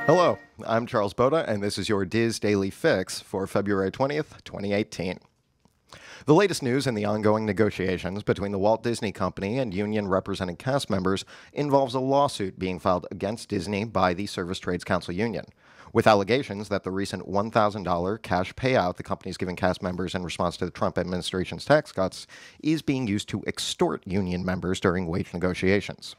Hello, I'm Charles Boda, and this is your Diz Daily Fix for February 20th, 2018. The latest news in the ongoing negotiations between the Walt Disney Company and union representing cast members involves a lawsuit being filed against Disney by the Service Trades Council Union, with allegations that the recent $1,000 cash payout the company is giving cast members in response to the Trump administration's tax cuts is being used to extort union members during wage negotiations.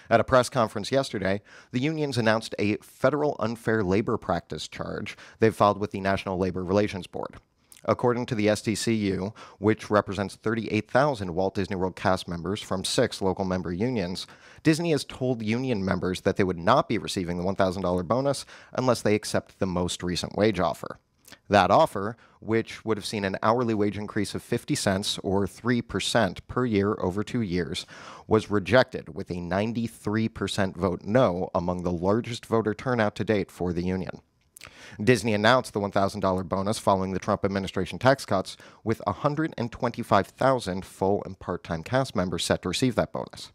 At a press conference yesterday, the unions announced a federal unfair labor practice charge they've filed with the National Labor Relations Board. According to the STCU, which represents 38,000 Walt Disney World cast members from 6 local member unions, Disney has told union members that they would not be receiving the $1,000 bonus unless they accept the most recent wage offer. That offer, which would have seen an hourly wage increase of 50 cents or 3% per year over 2 years, was rejected with a 93% vote no among the largest voter turnout to date for the union. Disney announced the $1,000 bonus following the Trump administration tax cuts, with 125,000 full and part-time cast members set to receive that bonus.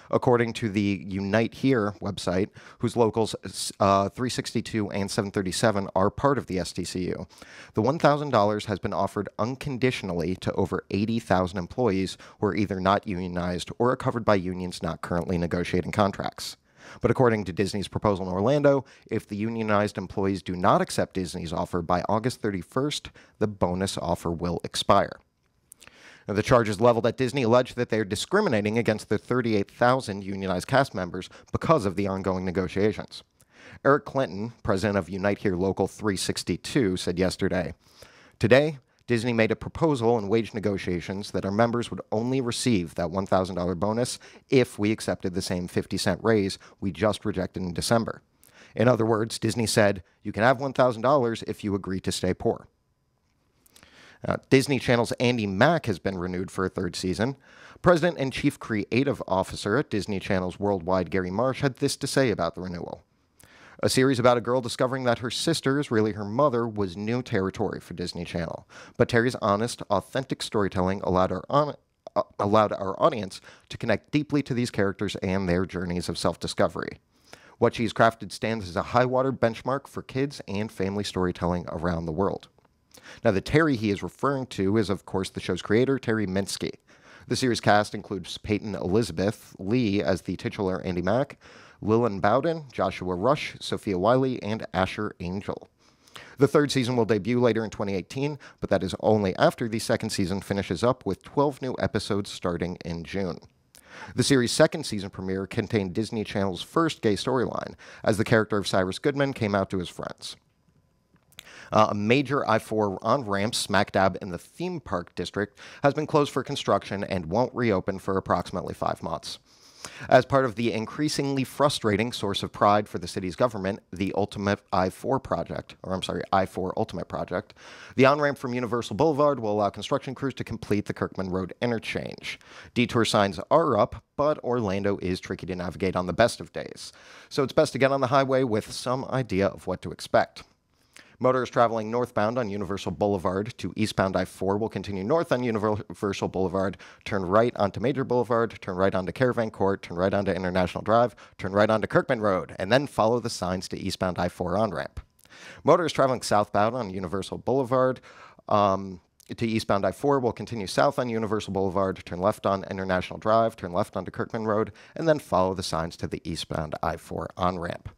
According to the Unite Here website, whose locals 362 and 737 are part of the STCU, the $1,000 has been offered unconditionally to over 80,000 employees who are either not unionized or are covered by unions not currently negotiating contracts. But according to Disney's proposal in Orlando, if the unionized employees do not accept Disney's offer by August 31st, the bonus offer will expire. Now, the charges leveled at Disney allege that they are discriminating against the 38,000 unionized cast members because of the ongoing negotiations. Eric Clinton, president of Unite Here Local 362, said yesterday, "Today, Disney made a proposal in wage negotiations that our members would only receive that $1,000 bonus if we accepted the same 50-cent raise we just rejected in December. In other words, Disney said, you can have $1,000 if you agree to stay poor." Disney Channel's Andi Mack has been renewed for a 3rd season. President and Chief Creative Officer at Disney Channel's Worldwide, Gary Marsh, had this to say about the renewal. "A series about a girl discovering that her sister is really her mother was new territory for Disney Channel, but Terry's honest, authentic storytelling allowed our audience to connect deeply to these characters and their journeys of self-discovery. What she's crafted stands as a high-water benchmark for kids and family storytelling around the world." Now, the Terry he is referring to is, of course, the show's creator, Terry Minsky. The series cast includes Peyton Elizabeth Lee as the titular Andi Mack, Lillian Bowden, Joshua Rush, Sophia Wiley, and Asher Angel. The 3rd season will debut later in 2018, but that is only after the 2nd season finishes up with 12 new episodes starting in June. The series' 2nd season premiere contained Disney Channel's first gay storyline, as the character of Cyrus Goodman came out to his friends. A major I-4 on-ramp smack dab in the theme park district has been closed for construction and won't reopen for approximately 5 months. As part of the increasingly frustrating source of pride for the city's government, the Ultimate I-4 project, I-4 Ultimate project, the on-ramp from Universal Boulevard will allow construction crews to complete the Kirkman Road interchange. Detour signs are up, but Orlando is tricky to navigate on the best of days, so it's best to get on the highway with some idea of what to expect. Motorists traveling northbound on Universal Boulevard to eastbound I-4 will continue north on Universal Boulevard, turn right onto Major Boulevard, turn right onto Caravan Court, turn right onto International Drive, turn right onto Kirkman Road, and then follow the signs to eastbound I-4 on-ramp. Motorists traveling southbound on Universal Boulevard to eastbound I-4 will continue south on Universal Boulevard, turn left on International Drive, turn left onto Kirkman Road, and then follow the signs to the eastbound I-4 on-ramp.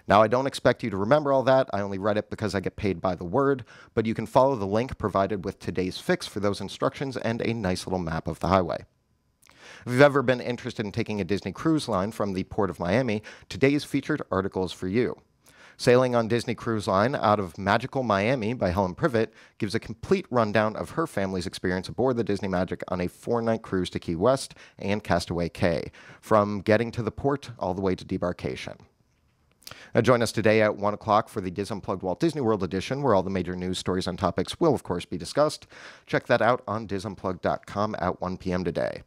Now, I don't expect you to remember all that. I only read it because I get paid by the word, but you can follow the link provided with today's fix for those instructions and a nice little map of the highway. If you've ever been interested in taking a Disney cruise line from the Port of Miami, today's featured article is for you. Sailing on Disney Cruise Line out of Magical Miami by Helen Privet gives a complete rundown of her family's experience aboard the Disney Magic on a 4-night cruise to Key West and Castaway Cay, from getting to the port all the way to debarkation. Join us today at 1 o'clock for the Diz Unplugged Walt Disney World edition, where all the major news stories and topics will, of course, be discussed. Check that out on DizUnplugged.com at 1 p.m. today.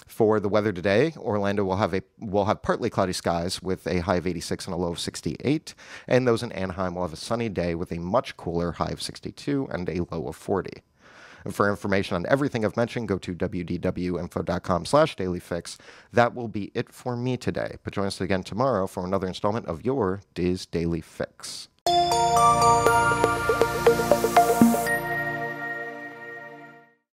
For the weather today, Orlando will have partly cloudy skies with a high of 86 and a low of 68, and those in Anaheim will have a sunny day with a much cooler high of 62 and a low of 40. And for information on everything I've mentioned, go to wdwinfo.com/dailyfix. That will be it for me today. But join us again tomorrow for another installment of your Diz Daily Fix.